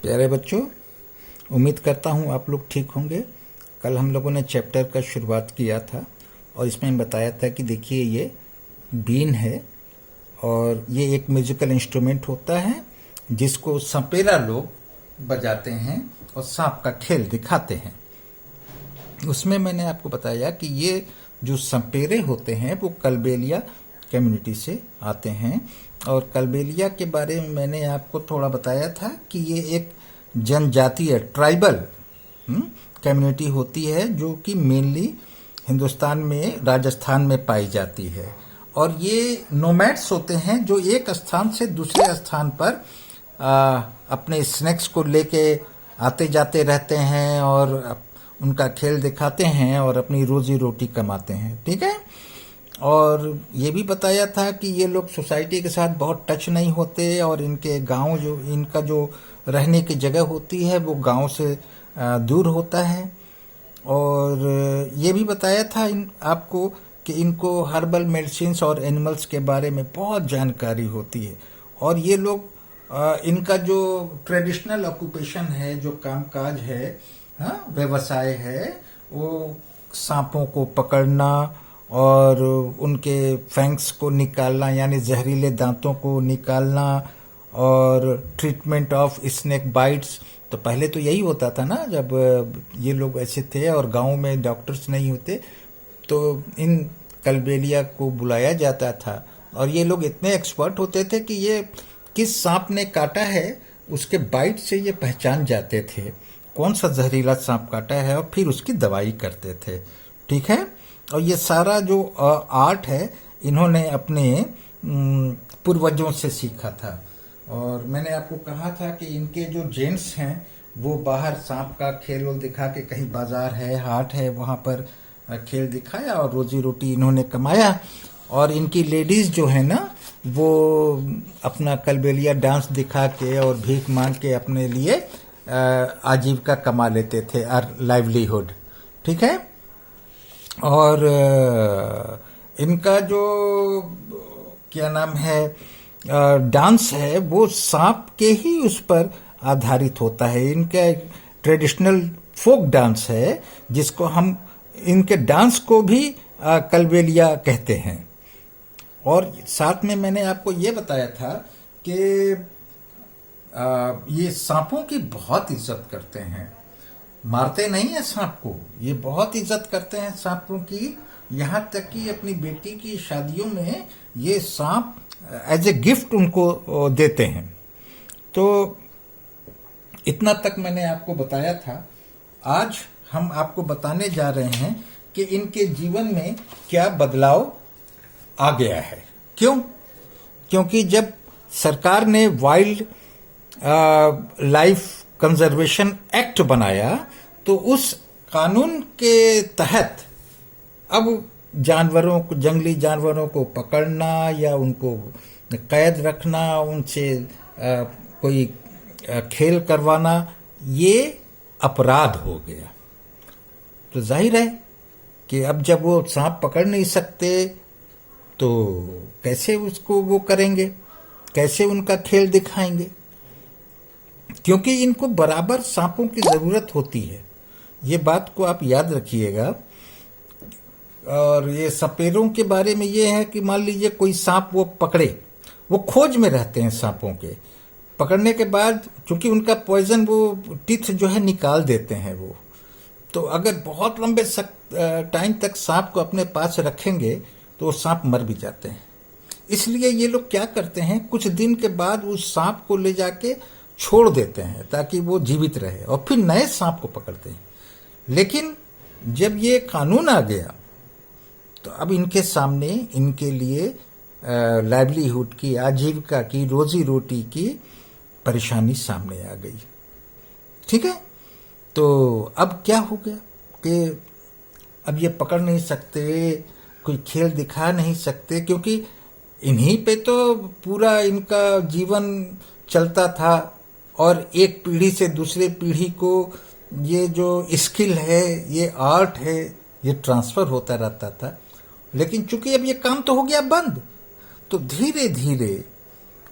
प्यारे बच्चों, उम्मीद करता हूँ आप लोग ठीक होंगे। कल हम लोगों ने चैप्टर का शुरुआत किया था और इसमें बताया था कि देखिए ये बीन है और ये एक म्यूजिकल इंस्ट्रूमेंट होता है जिसको सपेरा लोग बजाते हैं और सांप का खेल दिखाते हैं। उसमें मैंने आपको बताया कि ये जो सपेरे होते हैं वो कलबेलिया कम्युनिटी से आते हैं और कलबेलिया के बारे में मैंने आपको थोड़ा बताया था कि ये एक जनजातीय ट्राइबल कम्युनिटी होती है जो कि मेनली हिंदुस्तान में राजस्थान में पाई जाती है। और ये नोमैड्स होते हैं जो एक स्थान से दूसरे स्थान पर अपने स्नैक्स को लेके आते जाते रहते हैं और उनका खेल दिखाते हैं और अपनी रोजी रोटी कमाते हैं। ठीक है। और ये भी बताया था कि ये लोग सोसाइटी के साथ बहुत टच नहीं होते और इनके गांव जो इनका जो रहने की जगह होती है वो गांव से दूर होता है। और ये भी बताया था आपको कि इनको हर्बल मेडिसिन्स और एनिमल्स के बारे में बहुत जानकारी होती है। और ये लोग इनका जो ट्रेडिशनल ऑक्यूपेशन है, जो कामकाज है, व्यवसाय है, वो सांपों को पकड़ना और उनके फैंक्स को निकालना यानी जहरीले दांतों को निकालना और ट्रीटमेंट ऑफ स्नेक बाइट्स। तो पहले तो यही होता था ना, जब ये लोग ऐसे थे और गांव में डॉक्टर्स नहीं होते तो इन कलबेलिया को बुलाया जाता था और ये लोग इतने एक्सपर्ट होते थे कि ये किस सांप ने काटा है उसके बाइट से ये पहचान जाते थे कौन सा जहरीला सांप काटा है और फिर उसकी दवाई करते थे। ठीक है। और ये सारा जो आर्ट है इन्होंने अपने पूर्वजों से सीखा था। और मैंने आपको कहा था कि इनके जो जेंट्स हैं वो बाहर सांप का खेल दिखा के, कहीं बाजार है, हाट है, वहां पर खेल दिखाया और रोजी रोटी इन्होंने कमाया। और इनकी लेडीज जो है ना वो अपना कलबेलिया डांस दिखा के और भीख मांग के अपने लिए आजीविका कमा लेते थे, लाइवलीहुड। ठीक है। और इनका जो क्या नाम है डांस है वो सांप के ही उस पर आधारित होता है। इनका ट्रेडिशनल फोक डांस है जिसको हम इनके डांस को भी कलबेलिया कहते हैं। और साथ में मैंने आपको ये बताया था कि ये सांपों की बहुत इज्जत करते हैं, मारते नहीं है सांप को, ये बहुत इज्जत करते हैं सांपों की। यहां तक कि अपनी बेटी की शादियों में ये सांप एज ए गिफ्ट उनको देते हैं। तो इतना तक मैंने आपको बताया था। आज हम आपको बताने जा रहे हैं कि इनके जीवन में क्या बदलाव आ गया है। क्यों? क्योंकि जब सरकार ने वाइल्ड लाइफ कंजर्वेशन एक्ट बनाया तो उस कानून के तहत अब जानवरों को, जंगली जानवरों को पकड़ना या उनको कैद रखना, उनसे कोई खेल करवाना, ये अपराध हो गया। तो जाहिर है कि अब जब वो सांप पकड़ नहीं सकते तो कैसे उसको वो करेंगे, कैसे उनका खेल दिखाएंगे, क्योंकि इनको बराबर सांपों की जरूरत होती है। ये बात को आप याद रखिएगा। और ये सपेरों के बारे में ये है कि मान लीजिए कोई सांप वो पकड़े, वो खोज में रहते हैं सांपों के। पकड़ने के बाद चूंकि उनका पॉइजन वो टीथ जो है निकाल देते हैं वो, तो अगर बहुत लंबे टाइम तक सांप को अपने पास रखेंगे तो वो सांप मर भी जाते हैं। इसलिए ये लोग क्या करते हैं, कुछ दिन के बाद उस सांप को ले जाके छोड़ देते हैं ताकि वो जीवित रहे और फिर नए सांप को पकड़ते हैं। लेकिन जब ये कानून आ गया तो अब इनके सामने, इनके लिए लाइवलीहुड की, आजीविका की, रोजी रोटी की परेशानी सामने आ गई। ठीक है। तो अब क्या हो गया कि अब ये पकड़ नहीं सकते, कोई खेल दिखा नहीं सकते, क्योंकि इन्हीं पे तो पूरा इनका जीवन चलता था और एक पीढ़ी से दूसरे पीढ़ी को ये जो स्किल है, ये आर्ट है, ये ट्रांसफर होता रहता था। लेकिन चूंकि अब ये काम तो हो गया बंद, तो धीरे धीरे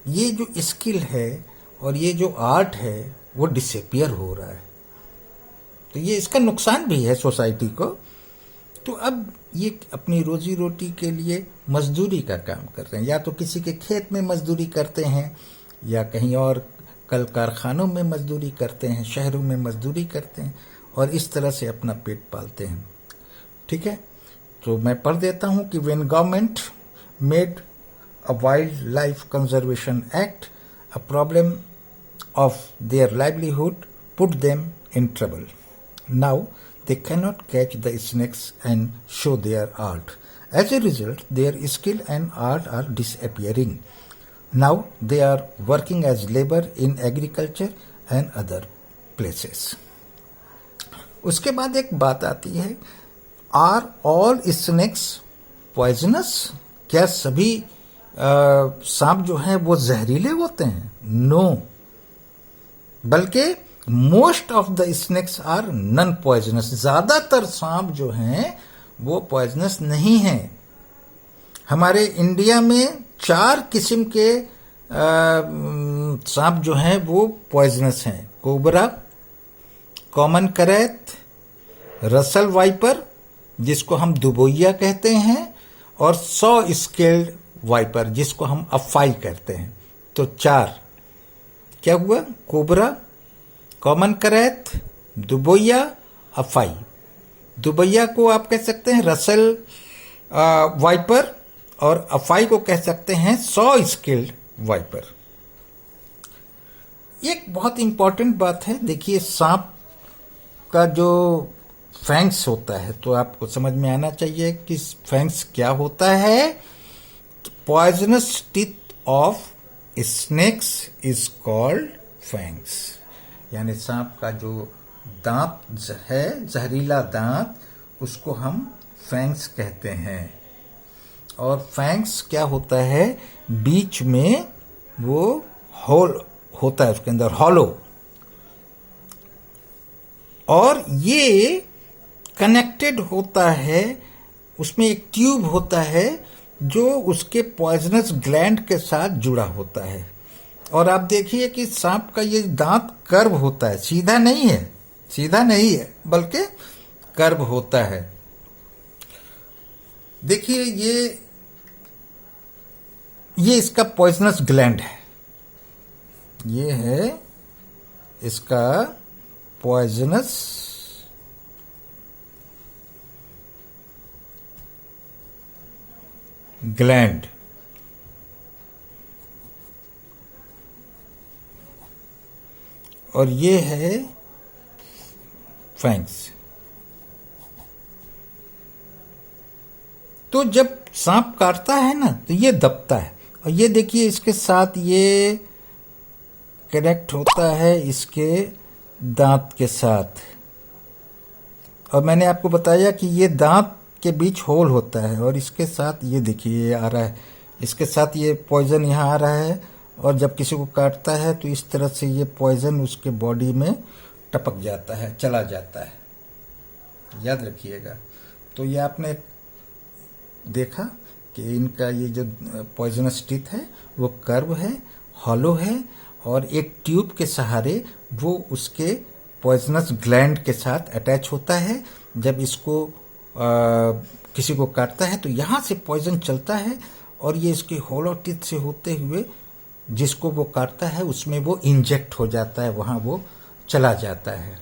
ये जो स्किल है और ये जो आर्ट है वो डिसअपियर हो रहा है। तो ये इसका नुकसान भी है सोसाइटी को। तो अब ये अपनी रोजी रोटी के लिए मजदूरी का काम कर रहे हैं, या तो किसी के खेत में मजदूरी करते हैं, या कहीं और कल कारखानों में मजदूरी करते हैं, शहरों में मजदूरी करते हैं, और इस तरह से अपना पेट पालते हैं। ठीक है, तो मैं पढ़ देता हूं कि when government made a wild life conservation act, a problem of their livelihood put them in trouble. Now they cannot catch the snakes and show their art. As a result, their skill and art are disappearing. Now they are working as labor in agriculture and other places. उसके बाद एक बात आती है, are all snakes poisonous? क्या सभी सांप जो हैं वो जहरीले होते हैं? No. बल्कि most of the snakes are non poisonous. ज्यादातर सांप जो हैं वो पॉइजनस नहीं हैं। हमारे इंडिया में 4 किस्म के सांप जो हैं वो पॉइजनस हैं। कोबरा, कॉमन करैत, रसल वाइपर जिसको हम दुबोइया कहते हैं, और 100 स्केल्ड वाइपर जिसको हम अफाई कहते हैं। तो 4 क्या हुआ? कोबरा, कॉमन करैत, दुबोइया, अफाई। दुबैया को आप कह सकते हैं रसल वाइपर, और अफाई को कह सकते हैं 100 स्किल्ड वाइपर। एक बहुत इंपॉर्टेंट बात है, देखिए सांप का जो फैंक्स होता है, तो आपको समझ में आना चाहिए कि फैंक्स क्या होता है। Poisonous teeth of snakes is called fangs, यानी सांप का जो दांत है, जहरीला दांत, उसको हम फैंक्स कहते हैं। और फैंक्स क्या होता है? बीच में वो होल होता है, उसके अंदर हॉलो, और ये कनेक्टेड होता है, उसमें एक ट्यूब होता है जो उसके पॉइजनस ग्लैंड के साथ जुड़ा होता है। और आप देखिए कि सांप का ये दांत कर्व होता है, सीधा नहीं है, सीधा नहीं है, बल्कि कर्व होता है। देखिए ये इसका पॉइजनस ग्लैंड है, ये है इसका पॉइजनस ग्लैंड। और ये है फैंक्स। तो जब सांप काटता है ना, तो ये दबता है, और ये देखिए इसके साथ ये कनेक्ट होता है इसके दांत के साथ। और मैंने आपको बताया कि ये दांत के बीच होल होता है, और इसके साथ ये देखिए ये आ रहा है, इसके साथ ये पॉइजन यहाँ आ रहा है, और जब किसी को काटता है तो इस तरह से ये पॉइजन उसके बॉडी में टपक जाता है, चला जाता है। याद रखिएगा। तो ये आपने देखा कि इनका ये जो पॉइजनस टीथ है वो कर्व है, हॉलो है, और एक ट्यूब के सहारे वो उसके पॉइजनस ग्लैंड के साथ अटैच होता है। जब इसको किसी को काटता है तो यहाँ से पॉइजन चलता है, और ये इसके हॉलो टीथ से होते हुए जिसको वो काटता है उसमें वो इंजेक्ट हो जाता है, वहाँ वो चला जाता है।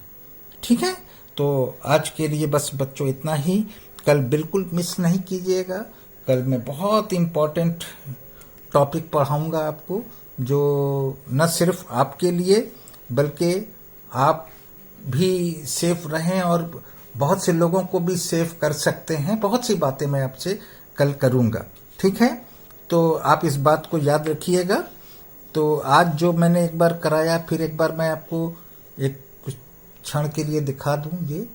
ठीक है, तो आज के लिए बस बच्चों इतना ही। कल बिल्कुल मिस नहीं कीजिएगा, कल मैं बहुत इम्पोर्टेंट टॉपिक पढ़ाऊंगा आपको, जो न सिर्फ आपके लिए बल्कि आप भी सेफ रहें और बहुत से लोगों को भी सेफ कर सकते हैं। बहुत सी बातें मैं आपसे कल करूंगा। ठीक है, तो आप इस बात को याद रखिएगा। तो आज जो मैंने एक बार कराया, फिर एक बार मैं आपको एक कुछ क्षण के लिए दिखा दूं, ये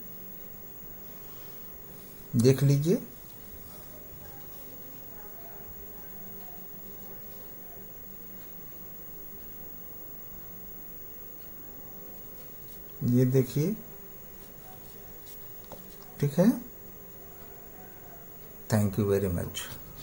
देख लीजिए। ये देखिए, ठीक है। Thank you very much.